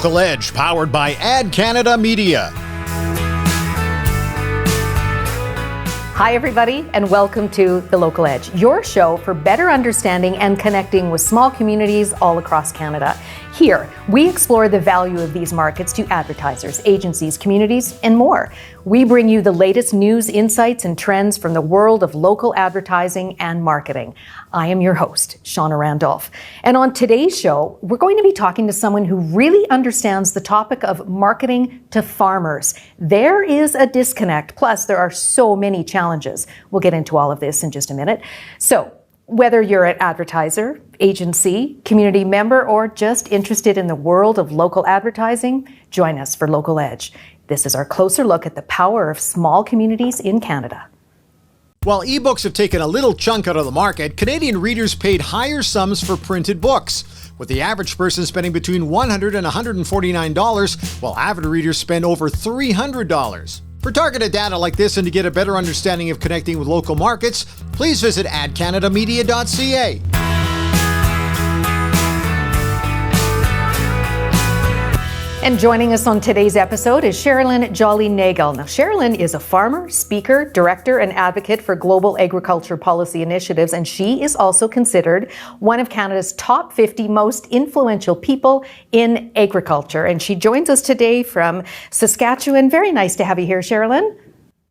Local Edge, powered by Ad Canada Media. Hi, everybody, and welcome to The Local Edge, your show for better understanding and connecting with small communities all across Canada. Here, we explore the value of these markets to advertisers, agencies, communities, and more. We bring you the latest news, insights, and trends from the world of local advertising and marketing. I am your host, Shawna Randolph. And on today's show, we're going to be talking to someone who really understands the topic of marketing to farmers. There is a disconnect, plus there are so many challenges. We'll get into all of this in just a minute. So, whether you're an advertiser, agency, community member, or just interested in the world of local advertising, join us for Local Edge. This is our closer look at the power of small communities in Canada. While ebooks have taken a little chunk out of the market, Canadian readers paid higher sums for printed books, with the average person spending between $100 and $149, while avid readers spend over $300. For targeted data like this and to get a better understanding of connecting with local markets, please visit adcanadamedia.ca. And joining us on today's episode is Cherilyn Jolly-Nagel. Now, Cherilyn is a farmer, speaker, director, and advocate for global agriculture policy initiatives, and she is also considered one of Canada's top 50 most influential people in agriculture. And she joins us today from Saskatchewan. Very nice to have you here, Cherilyn.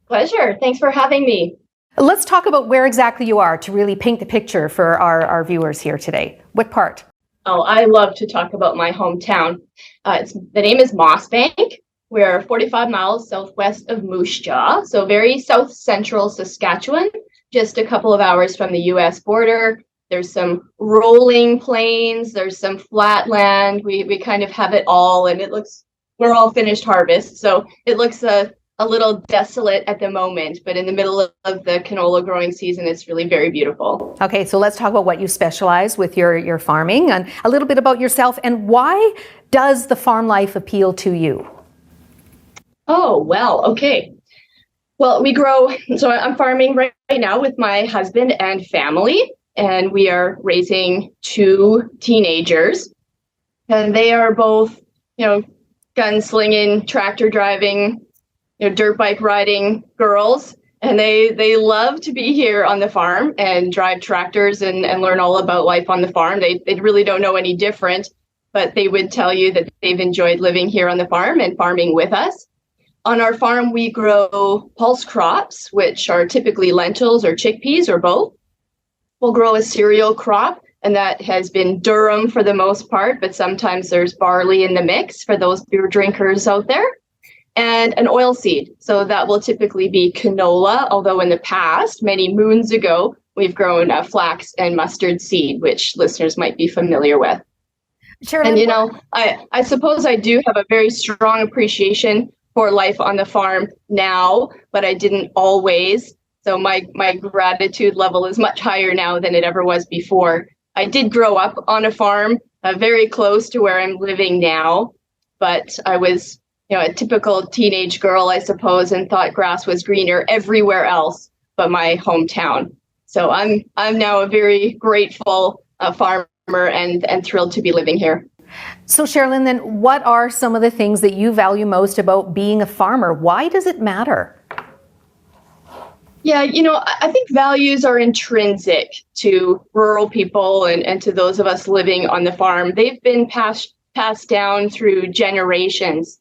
Pleasure. Thanks for having me. Let's talk about where exactly you are to really paint the picture for our viewers here today. What part? Oh, I love to talk about my hometown. The name is Mossbank. We're 45 miles southwest of Moose Jaw, so very south central Saskatchewan, just a couple of hours from the U.S. border. There's some rolling plains, there's some flat land. We kind of have it all, and we're all finished harvest, so it looks a little desolate at the moment, but in the middle of the canola growing season, it's really very beautiful. Okay, so let's talk about what you specialize with your farming and a little bit about yourself and why does the farm life appeal to you? Oh, well, okay. Well, so I'm farming right now with my husband and family, and we are raising 2 teenagers, and they are both, gunslinging, tractor driving, dirt bike riding girls, and they love to be here on the farm and drive tractors and learn all about life on the farm. They really don't know any different, but they would tell you that they've enjoyed living here on the farm and farming with us. On our farm, we grow pulse crops, which are typically lentils or chickpeas or both. We'll grow a cereal crop, and that has been durum for the most part, but sometimes there's barley in the mix for those beer drinkers out there. And an oil seed. So that will typically be canola, although in the past, many moons ago, we've grown flax and mustard seed, which listeners might be familiar with. Sure. And, I suppose I do have a very strong appreciation for life on the farm now, but I didn't always. So my gratitude level is much higher now than it ever was before. I did grow up on a farm very close to where I'm living now, but I was a typical teenage girl, I suppose, and thought grass was greener everywhere else but my hometown. So I'm now a very grateful farmer and thrilled to be living here. So Cherilyn, then what are some of the things that you value most about being a farmer? Why does it matter? Yeah, I think values are intrinsic to rural people and to those of us living on the farm. They've been passed down through generations.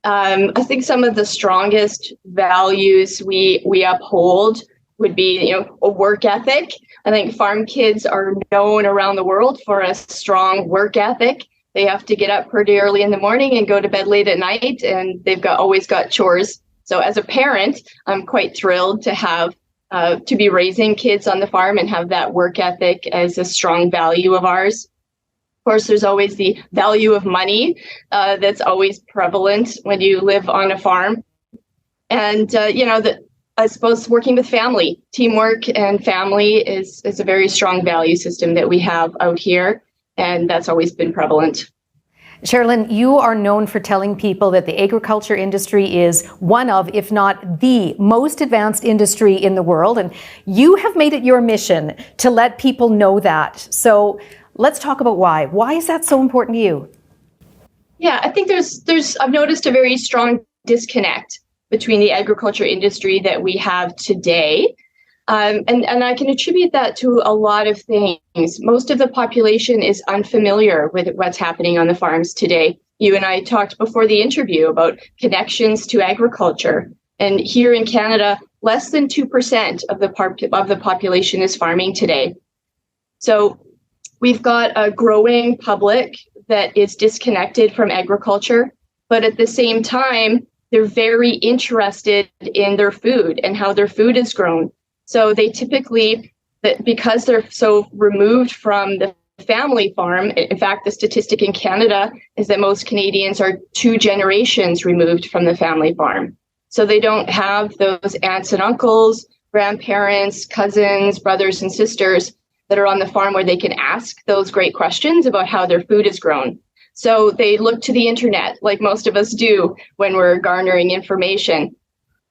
I think some of the strongest values we uphold would be, a work ethic. I think farm kids are known around the world for a strong work ethic. They have to get up pretty early in the morning and go to bed late at night, and they've always got chores. So as a parent, I'm quite thrilled to have to be raising kids on the farm and have that work ethic as a strong value of ours. Of course, there's always the value of money that's always prevalent when you live on a farm. And, I suppose working with family, teamwork and family is a very strong value system that we have out here. And that's always been prevalent. Cherilyn, you are known for telling people that the agriculture industry is one of, if not the most advanced industry in the world. And you have made it your mission to let people know that. So let's talk about why. Why is that so important to you? Yeah, I think I've noticed a very strong disconnect between the agriculture industry that we have today. And I can attribute that to a lot of things. Most of the population is unfamiliar with what's happening on the farms today. You and I talked before the interview about connections to agriculture. And here in Canada, less than 2% of the population is farming today. So we've got a growing public that is disconnected from agriculture, but at the same time, they're very interested in their food and how their food is grown. So they typically, because they're so removed from the family farm, in fact, the statistic in Canada is that most Canadians are 2 generations removed from the family farm. So they don't have those aunts and uncles, grandparents, cousins, brothers and sisters that are on the farm where they can ask those great questions about how their food is grown. So they look to the internet, like most of us do when we're garnering information.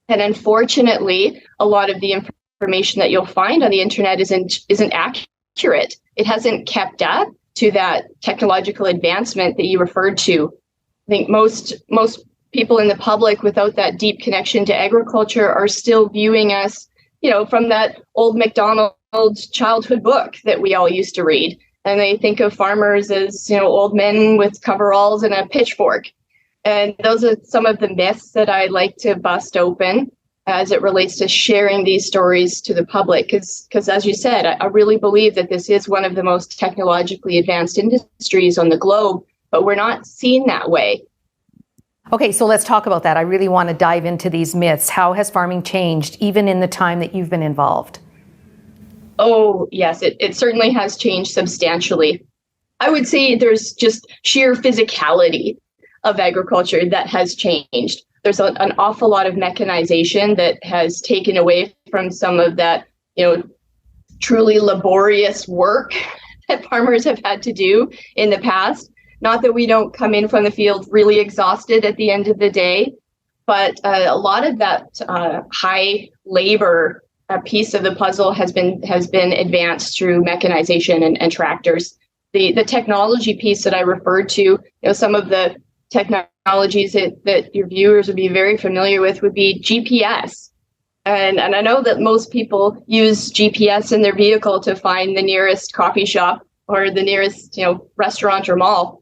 And unfortunately, a lot of the information that you'll find on the internet isn't accurate. It hasn't kept up to that technological advancement that you referred to. I think most people in the public without that deep connection to agriculture are still viewing us, from that old MacDonald's childhood book that we all used to read. And they think of farmers as, old men with coveralls and a pitchfork. And those are some of the myths that I like to bust open as it relates to sharing these stories to the public. Because as you said, I really believe that this is one of the most technologically advanced industries on the globe, but we're not seen that way. Okay, so let's talk about that. I really want to dive into these myths. How has farming changed, even in the time that you've been involved? Oh, yes, it certainly has changed substantially. I would say there's just sheer physicality of agriculture that has changed. There's an awful lot of mechanization that has taken away from some of that, truly laborious work that farmers have had to do in the past. Not that we don't come in from the field really exhausted at the end of the day, but a lot of that high labor piece of the puzzle has been advanced through mechanization and tractors. The technology piece that I referred to, some of the technologies that your viewers would be very familiar with would be GPS. And I know that most people use GPS in their vehicle to find the nearest coffee shop or the nearest, restaurant or mall.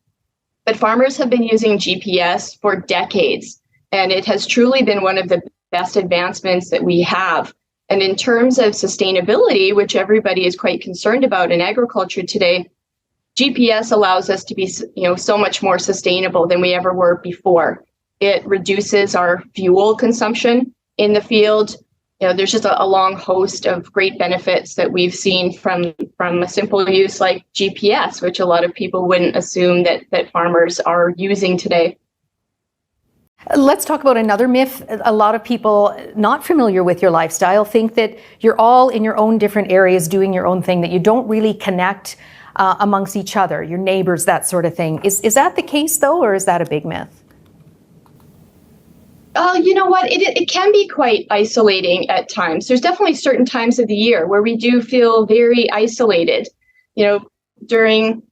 But farmers have been using GPS for decades, and it has truly been one of the best advancements that we have. And in terms of sustainability, which everybody is quite concerned about in agriculture today, GPS allows us to be, so much more sustainable than we ever were before. It reduces our fuel consumption in the field. There's just a long host of great benefits that we've seen from a simple use like GPS, which a lot of people wouldn't assume that farmers are using today. Let's talk about another myth. A lot of people not familiar with your lifestyle think that you're all in your own different areas doing your own thing, that you don't really connect amongst each other, your neighbors, that sort of thing. Is that the case, though, or is that a big myth? You know what? It can be quite isolating at times. There's definitely certain times of the year where we do feel very isolated. During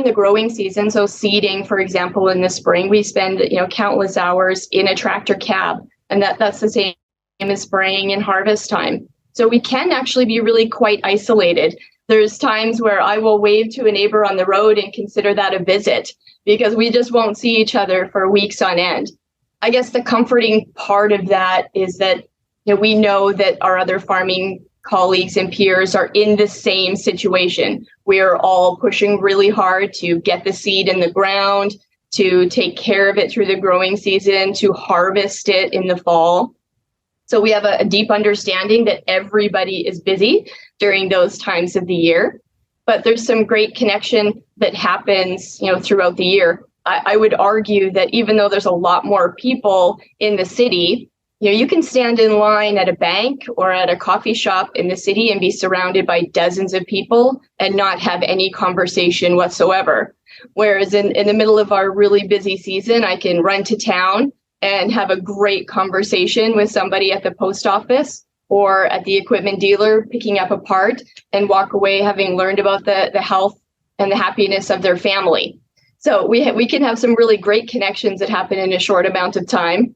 the growing season, so seeding, for example, in the spring, we spend countless hours in a tractor cab, and that's the same as spraying and harvest time. So we can actually be really quite isolated. There's times where I will wave to a neighbor on the road and consider that a visit because we just won't see each other for weeks on end. I guess the comforting part of that is that we know that our other farming colleagues and peers are in the same situation. We're all pushing really hard to get the seed in the ground, to take care of it through the growing season, to harvest it in the fall. So we have a deep understanding that everybody is busy during those times of the year, but there's some great connection that happens, throughout the year. I would argue that even though there's a lot more people in the city, you can stand in line at a bank or at a coffee shop in the city and be surrounded by dozens of people and not have any conversation whatsoever. Whereas in the middle of our really busy season, I can run to town and have a great conversation with somebody at the post office or at the equipment dealer picking up a part and walk away having learned about the health and the happiness of their family. So we can have some really great connections that happen in a short amount of time.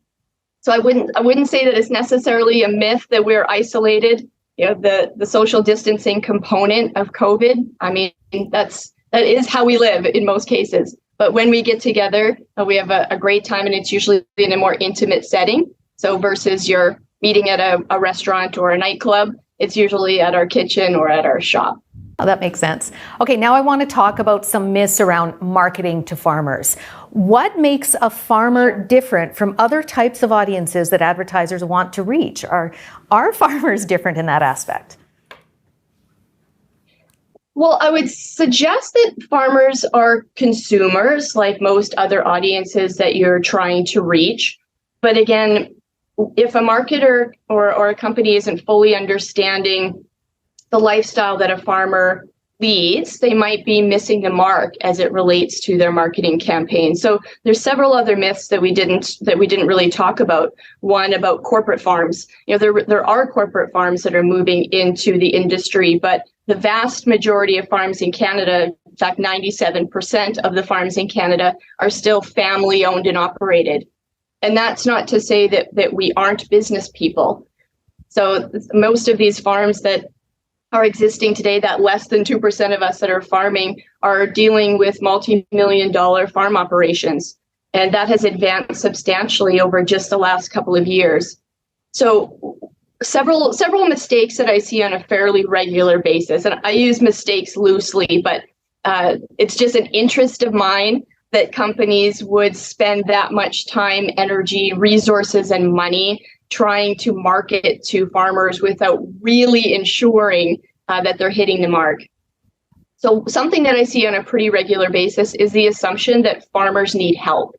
So I wouldn't say that it's necessarily a myth that we're isolated. You know, the social distancing component of COVID, I mean, that is how we live in most cases. But when we get together, we have a great time, and it's usually in a more intimate setting. So versus you're meeting at a restaurant or a nightclub, it's usually at our kitchen or at our shop. Oh, that makes sense. Okay, now I want to talk about some myths around marketing to farmers. What makes a farmer different from other types of audiences that advertisers want to reach? Are farmers different in that aspect? Well, I would suggest that farmers are consumers like most other audiences that you're trying to reach. But again, if a marketer or a company isn't fully understanding the lifestyle that a farmer leads, they might be missing the mark as it relates to their marketing campaign. So there's several other myths that we didn't really talk about. One about corporate farms. You know, there are corporate farms that are moving into the industry, but the vast majority of farms in Canada, in fact, 97% of the farms in Canada are still family owned and operated. And that's not to say that we aren't business people. So most of these farms that are existing today, that less than 2% of us that are farming are dealing with multi-million-dollar farm operations. And that has advanced substantially over just the last couple of years. So several mistakes that I see on a fairly regular basis, and I use mistakes loosely, but it's just an interest of mine that companies would spend that much time, energy, resources, and money trying to market to farmers without really ensuring that they're hitting the mark. So something that I see on a pretty regular basis is the assumption that farmers need help.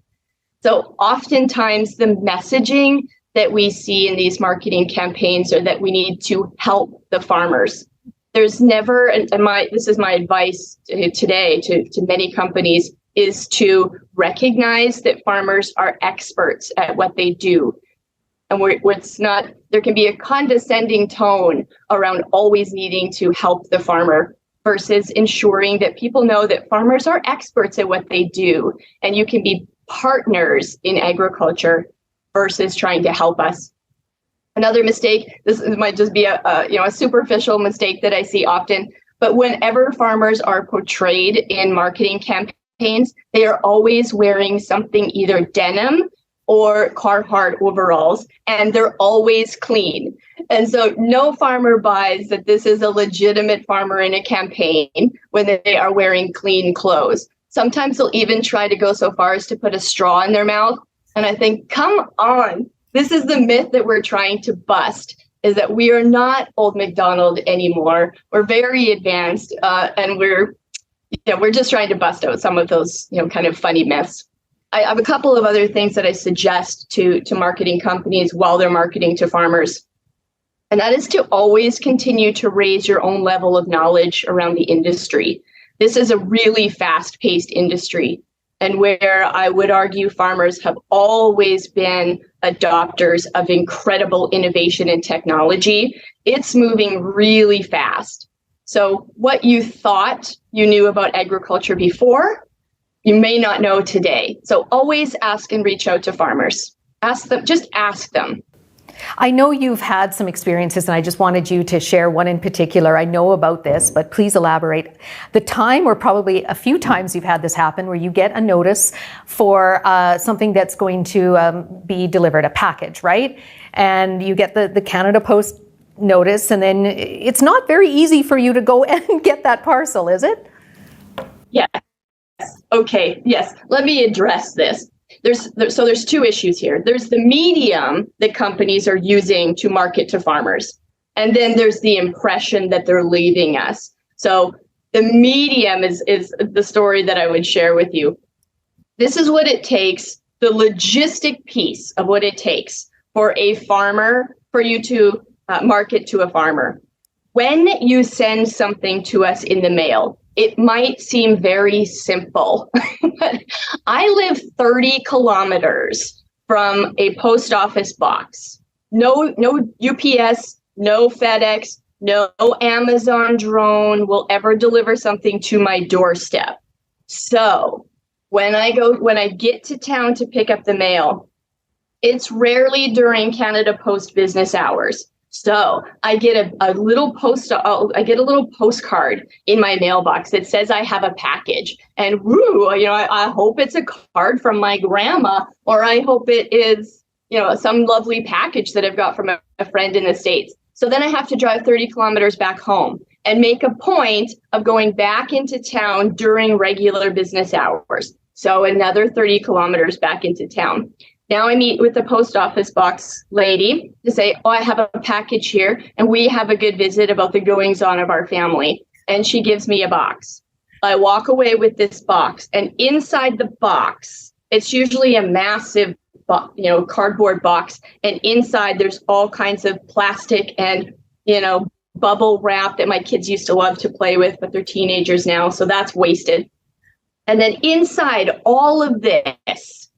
So oftentimes the messaging that we see in these marketing campaigns are that we need to help the farmers. There's never, and this is my advice today to many companies, is to recognize that farmers are experts at what they do. And there can be a condescending tone around always needing to help the farmer versus ensuring that people know that farmers are experts at what they do. And you can be partners in agriculture versus trying to help us. Another mistake, this might just be a superficial mistake that I see often, but whenever farmers are portrayed in marketing campaigns, they are always wearing something either denim or Carhartt overalls, and they're always clean. And so no farmer buys that this is a legitimate farmer in a campaign when they are wearing clean clothes. Sometimes they'll even try to go so far as to put a straw in their mouth. And I think, come on, this is the myth that we're trying to bust, is that we are not old MacDonald anymore. We're very advanced, and we're just trying to bust out some of those, kind of funny myths. I have a couple of other things that I suggest to marketing companies while they're marketing to farmers. And that is to always continue to raise your own level of knowledge around the industry. This is a really fast-paced industry, and where I would argue farmers have always been adopters of incredible innovation and technology. It's moving really fast. So what you thought you knew about agriculture before, you may not know today. So always ask and reach out to farmers. Ask them, just ask them. I know you've had some experiences, and I just wanted you to share one in particular. I know about this, but please elaborate. The time, or probably a few times you've had this happen, where you get a notice for something that's going to be delivered, a package, right? And you get the Canada Post notice, and then it's not very easy for you to go and get that parcel, is it? Yeah. Okay. Yes. Let me address this. There's two issues here. There's the medium that companies are using to market to farmers. And then there's the impression that they're leaving us. So the medium is the story that I would share with you. This is what it takes, the logistic piece of what it takes for a farmer, for you to market to a farmer. When you send something to us in the mail, it might seem very simple, but I live 30 kilometers from a post office box. No UPS, no FedEx, no Amazon drone will ever deliver something to my doorstep. So when I get to town to pick up the mail, it's rarely during Canada Post business hours. So I get a little postcard in my mailbox that says I have a package, and I hope it's a card from my grandma, or I hope it is, some lovely package that I've got from a friend in the States. So then I have to drive 30 kilometers back home and make a point of going back into town during regular business hours. So another 30 kilometers back into town. Now I meet with the post office box lady to say, I have a package here, and we have a good visit about the goings on of our family. And she gives me a box. I walk away with this box, and inside the box, it's usually a massive, cardboard box. And inside there's all kinds of plastic and, bubble wrap that my kids used to love to play with, but they're teenagers now. So that's wasted. And then inside all of this,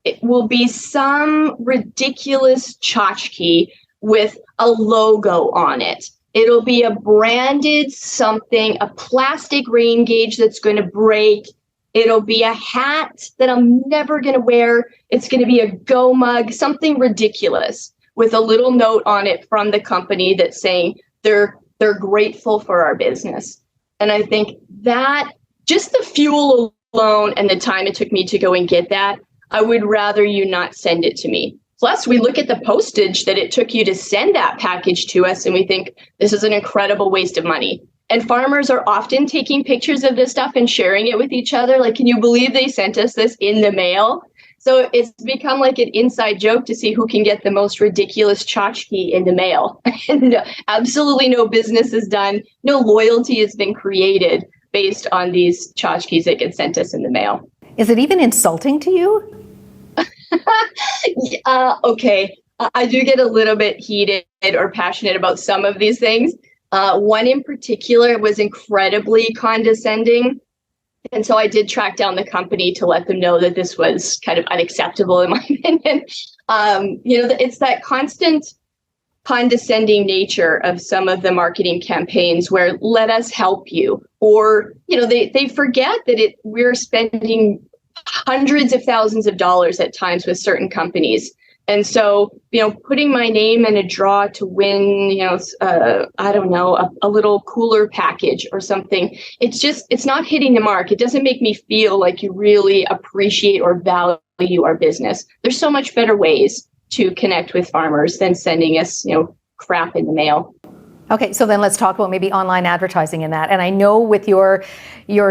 it will be some ridiculous tchotchke with a logo on it. It'll be a branded something, a plastic rain gauge that's going to break. It'll be a hat that I'm never going to wear. It's going to be a go mug, something ridiculous with a little note on it from the company that's saying they're grateful for our business. And I think that just the fuel alone and the time it took me to go and get that, I would rather you not send it to me. Plus, we look at the postage that it took you to send that package to us, and we think this is an incredible waste of money. And farmers are often taking pictures of this stuff and sharing it with each other. Like, can you believe they sent us this in the mail? So it's become like an inside joke to see who can get the most ridiculous tchotchke in the mail. And absolutely no business is done. No loyalty has been created based on these tchotchkes that get sent us in the mail. Is it even insulting to you? Okay. I do get a little bit heated or passionate about some of these things. One in particular was incredibly condescending. And so I did track down the company to let them know that this was kind of unacceptable, in my opinion. It's that constant condescending nature of some of the marketing campaigns where let us help you, or, they forget that we're spending hundreds of thousands of dollars at times with certain companies. And so, putting my name in a draw to win, a little cooler package or something, it's not hitting the mark. It doesn't make me feel like you really appreciate or value our business. There's so much better ways to connect with farmers than sending us, crap in the mail. Okay, so then let's talk about maybe online advertising in that. And I know with your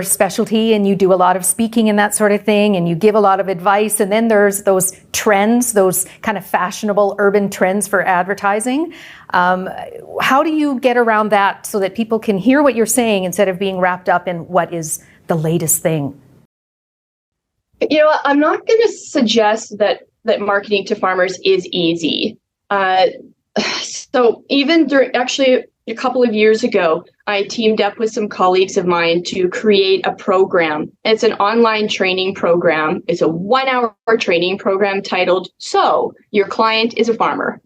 specialty, and you do a lot of speaking and that sort of thing, and you give a lot of advice, and then there's those trends, those kind of fashionable urban trends for advertising. How do you get around that so that people can hear what you're saying instead of being wrapped up in what is the latest thing? I'm not going to suggest that marketing to farmers is easy. So even actually a couple of years ago, I teamed up with some colleagues of mine to create a program. It's an online training program. It's a 1-hour training program titled, So Your Client is a Farmer.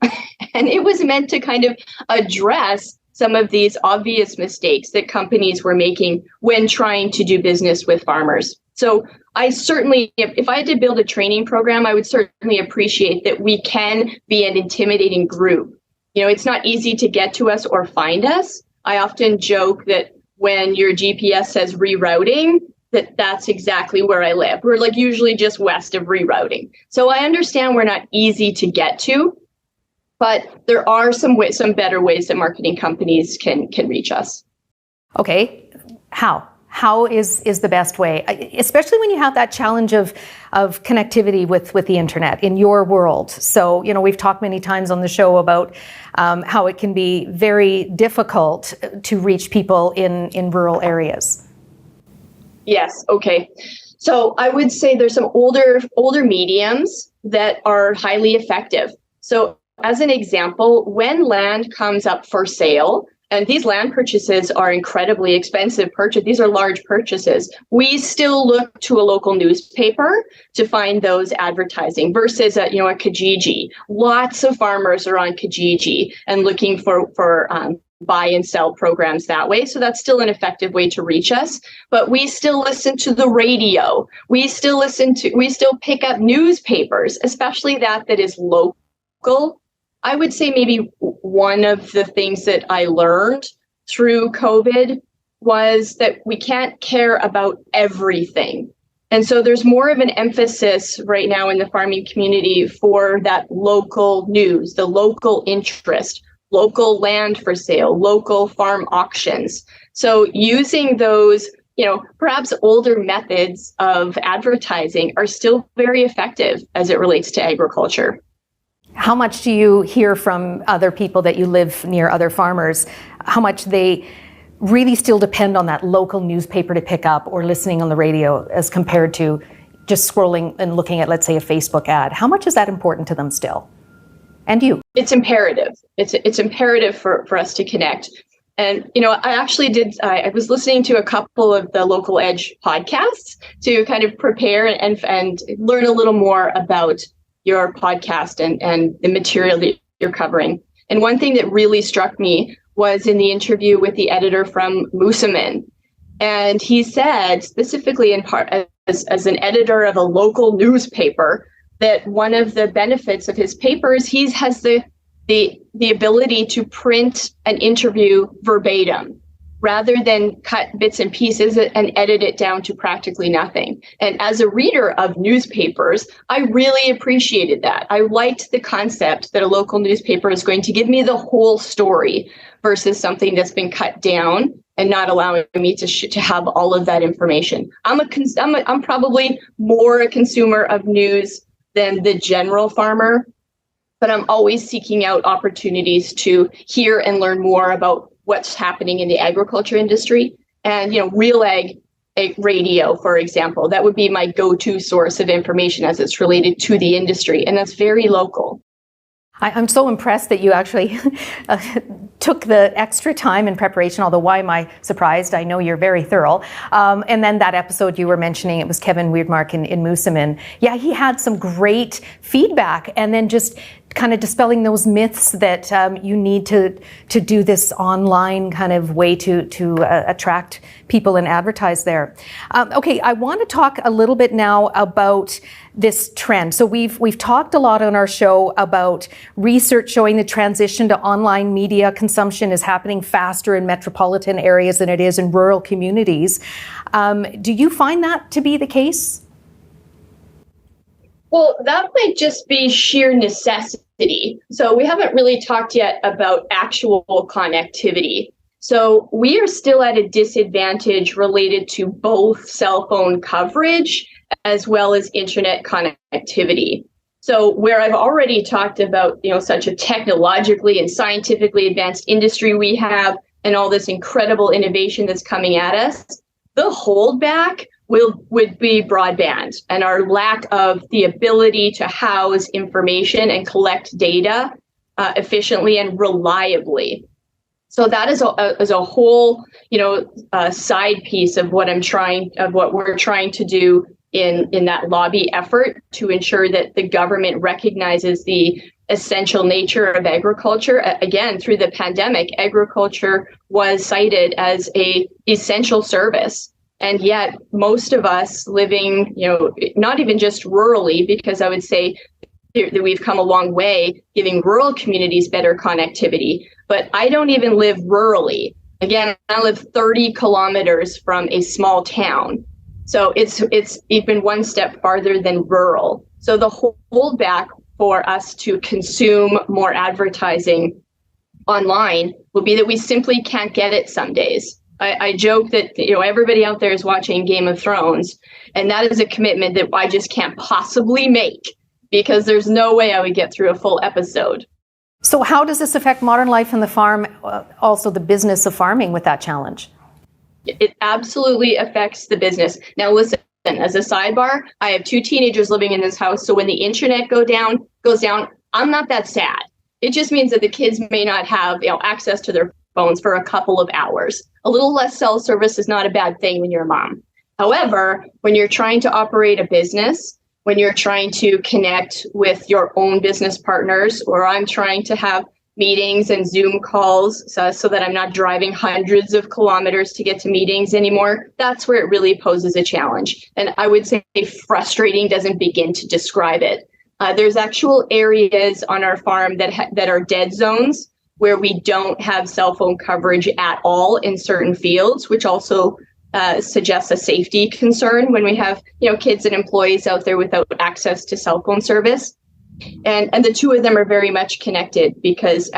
And it was meant to kind of address some of these obvious mistakes that companies were making when trying to do business with farmers. So I certainly, if I had to build a training program, I would certainly appreciate that we can be an intimidating group. It's not easy to get to us or find us. I often joke that when your GPS says rerouting, that's exactly where I live. We're like usually just west of rerouting. So I understand we're not easy to get to, but there are some better ways that marketing companies can reach us. Okay, how? How is the best way, especially when you have that challenge of connectivity with the internet in your world? So, we've talked many times on the show about how it can be very difficult to reach people in rural areas. Yes. Okay. So I would say there's some older mediums that are highly effective. So as an example, when land comes up for sale, and these land purchases are incredibly expensive purchases. These are large purchases. We still look to a local newspaper to find those advertising versus a Kijiji. Lots of farmers are on Kijiji and looking for buy and sell programs that way. So that's still an effective way to reach us. But we still listen to the radio. We still pick up newspapers, especially that is local. I would say maybe one of the things that I learned through COVID was that we can't care about everything. And so there's more of an emphasis right now in the farming community for that local news, the local interest, local land for sale, local farm auctions. So using those, perhaps older methods of advertising are still very effective as it relates to agriculture. How much do you hear from other people that you live near, other farmers, how much they really still depend on that local newspaper to pick up or listening on the radio as compared to just scrolling and looking at, let's say, a Facebook ad? How much is that important to them still? And you? It's imperative. It's imperative for us to connect. And, I was listening to a couple of the Local Edge podcasts to kind of prepare and learn a little more about your podcast and the material that you're covering. And one thing that really struck me was in the interview with the editor from Moosomin. And he said, specifically in part as an editor of a local newspaper, that one of the benefits of his paper is he has the ability to print an interview verbatim rather than cut bits and pieces and edit it down to practically nothing. And as a reader of newspapers, I really appreciated that. I liked the concept that a local newspaper is going to give me the whole story versus something that's been cut down and not allowing me to have all of that information. I'm probably more a consumer of news than the general farmer, but I'm always seeking out opportunities to hear and learn more about what's happening in the agriculture industry. And, Real Ag Radio, for example, that would be my go-to source of information as it's related to the industry. And that's very local. I'm so impressed that you actually took the extra time in preparation, although why am I surprised? I know you're very thorough. And then that episode you were mentioning, it was Kevin Weirdmark in Moosomin. Yeah, he had some great feedback, and then just kind of dispelling those myths that you need to do this online kind of way to attract people and advertise there. Okay, I want to talk a little bit now about this trend. So we've talked a lot on our show about research showing the transition to online media consumption is happening faster in metropolitan areas than it is in rural communities. Do you find that to be the case? Well, that might just be sheer necessity. So we haven't really talked yet about actual connectivity. So we are still at a disadvantage related to both cell phone coverage as well as internet connectivity. So where I've already talked about, such a technologically and scientifically advanced industry we have and all this incredible innovation that's coming at us, the holdback would be broadband and our lack of the ability to house information and collect data efficiently and reliably. So that is a whole, side piece of what we're trying to do in that lobby effort to ensure that the government recognizes the essential nature of agriculture. Again, through the pandemic, agriculture was cited as an essential service. And yet most of us living, not even just rurally, because I would say that we've come a long way giving rural communities better connectivity, but I don't even live rurally. Again, I live 30 kilometers from a small town. So it's even one step farther than rural. So the holdback for us to consume more advertising online will be that we simply can't get it some days. I joke that everybody out there is watching Game of Thrones, and that is a commitment that I just can't possibly make because there's no way I would get through a full episode. So how does this affect modern life on the farm, also the business of farming with that challenge? It absolutely affects the business. Now listen, as a sidebar, I have 2 teenagers living in this house, so when the internet goes down, I'm not that sad. It just means that the kids may not have access to their phones for a couple of hours. A little less cell service is not a bad thing when you're a mom. However, when you're trying to operate a business, when you're trying to connect with your own business partners, or I'm trying to have meetings and Zoom calls so that I'm not driving hundreds of kilometers to get to meetings anymore. That's where it really poses a challenge. And I would say frustrating doesn't begin to describe it. There's actual areas on our farm that are dead zones where we don't have cell phone coverage at all in certain fields, which also suggests a safety concern when we have, kids and employees out there without access to cell phone service. And the two of them are very much connected because,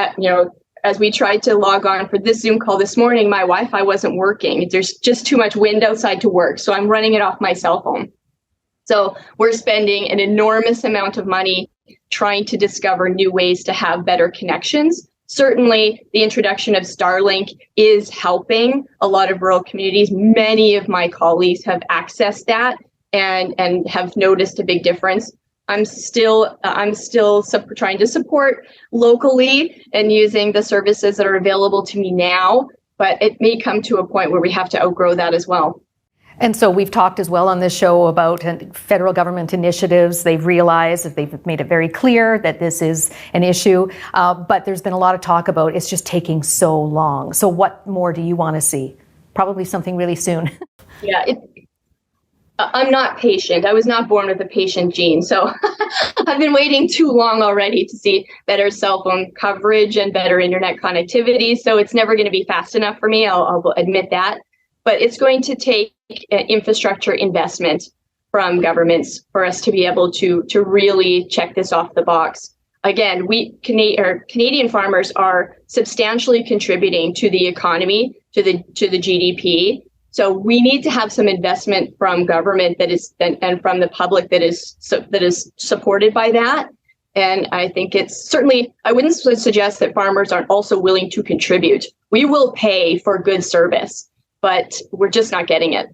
as we tried to log on for this Zoom call this morning, my Wi-Fi wasn't working. There's just too much wind outside to work. So I'm running it off my cell phone. So we're spending an enormous amount of money trying to discover new ways to have better connections. Certainly, the introduction of Starlink is helping a lot of rural communities. Many of my colleagues have accessed that and have noticed a big difference. I'm still trying to support locally and using the services that are available to me now, but it may come to a point where we have to outgrow that as well. And so we've talked as well on this show about federal government initiatives. They've realized that they've made it very clear that this is an issue, but there's been a lot of talk about it's just taking so long. So what more do you want to see? Probably something really soon. Yeah, I'm not patient. I was not born with a patient gene. So I've been waiting too long already to see better cell phone coverage and better internet connectivity. So it's never going to be fast enough for me. I'll admit that. But it's going to take infrastructure investment from governments for us to be able to really check this off the box. Again, Canadian farmers are substantially contributing to the economy, to the GDP. So we need to have some investment from government and from the public that is supported by that. And I think it's certainly, I wouldn't suggest that farmers aren't also willing to contribute. We will pay for good service, but we're just not getting it.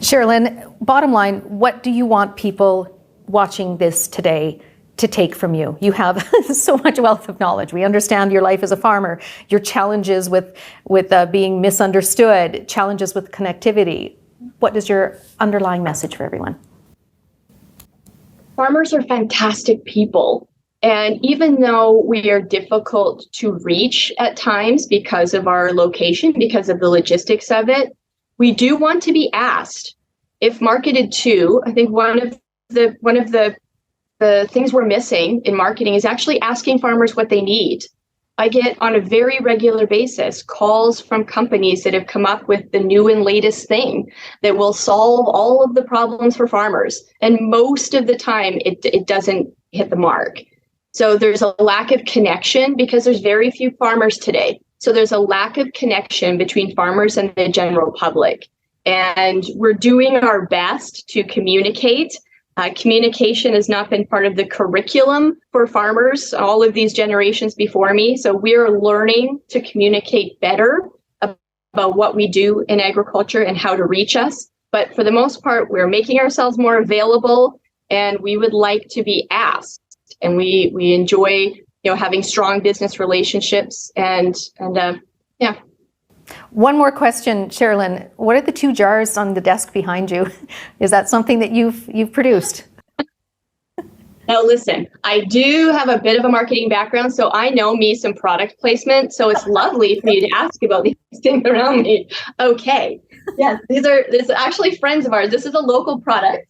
Cherilyn, bottom line, what do you want people watching this today to take from you? You have so much wealth of knowledge. We understand your life as a farmer, your challenges with being misunderstood, challenges with connectivity. What is your underlying message for everyone? Farmers are fantastic people. And even though we are difficult to reach at times because of our location, because of the logistics of it, we do want to be asked. If marketed to, I think one of the things we're missing in marketing is actually asking farmers what they need. I get on a very regular basis calls from companies that have come up with the new and latest thing that will solve all of the problems for farmers. And most of the time, it doesn't hit the mark. So there's a lack of connection because there's very few farmers today. So there's a lack of connection between farmers and the general public. And we're doing our best to communicate. Communication has not been part of the curriculum for farmers, all of these generations before me. So we're learning to communicate better about what we do in agriculture and how to reach us. But for the most part, we're making ourselves more available, and we would like to be asked. And we enjoy, having strong business relationships and. One more question, Cherilyn. What are the two jars on the desk behind you? Is that something that you've produced? Now, listen, I do have a bit of a marketing background, so I know me some product placement. So it's lovely for you to ask about these things around me. Okay. Yes, these are actually friends of ours. This is a local product.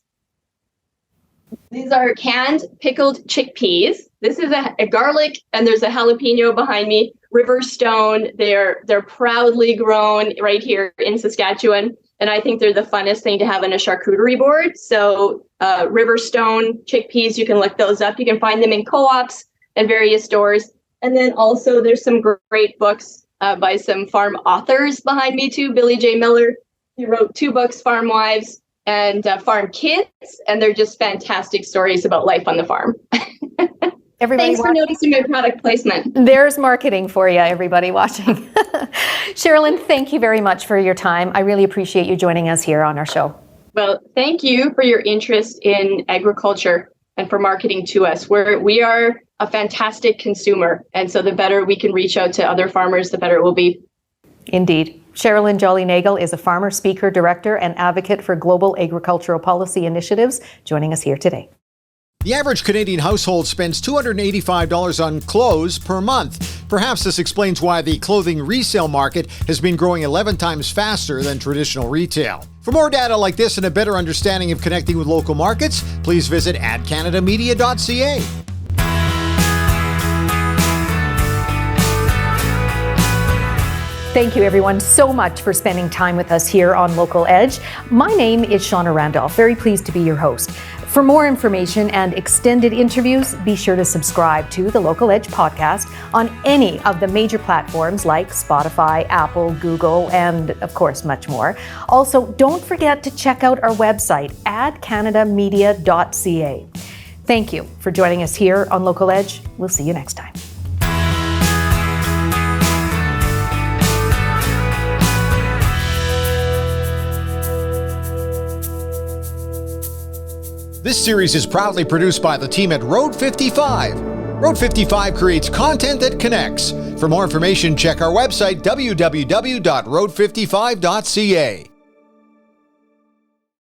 These are canned pickled chickpeas. This is a garlic, and there's a jalapeno behind me. Riverstone, they're proudly grown right here in Saskatchewan, and I think they're the funnest thing to have on a charcuterie board. So Riverstone chickpeas, you can look those up. You can find them in co-ops and various stores. And then also there's some great books by some farm authors behind me too. Billy J. Miller, he wrote 2 books, Farm Wives and Farm Kids, and they're just fantastic stories about life on the farm. Thanks for noticing my product placement. There's marketing for you, everybody watching. Cherilyn, thank you very much for your time. I really appreciate you joining us here on our show. Well, thank you for your interest in agriculture and for marketing to us. We are a fantastic consumer, and so the better we can reach out to other farmers, the better it will be. Indeed. Cherilyn Jolly-Nagel is a farmer, speaker, director, and advocate for global agricultural policy initiatives, joining us here today. The average Canadian household spends $285 on clothes per month. Perhaps this explains why the clothing resale market has been growing 11 times faster than traditional retail. For more data like this and a better understanding of connecting with local markets, please visit adcanadamedia.ca. Thank you, everyone, so much for spending time with us here on Local Edge. My name is Shawna Randolph. Very pleased to be your host. For more information and extended interviews, be sure to subscribe to the Local Edge podcast on any of the major platforms like Spotify, Apple, Google, and of course, much more. Also, don't forget to check out our website, adcanadamedia.ca. Thank you for joining us here on Local Edge. We'll see you next time. This series is proudly produced by the team at Road 55. Road 55 creates content that connects. For more information, check our website, www.road55.ca.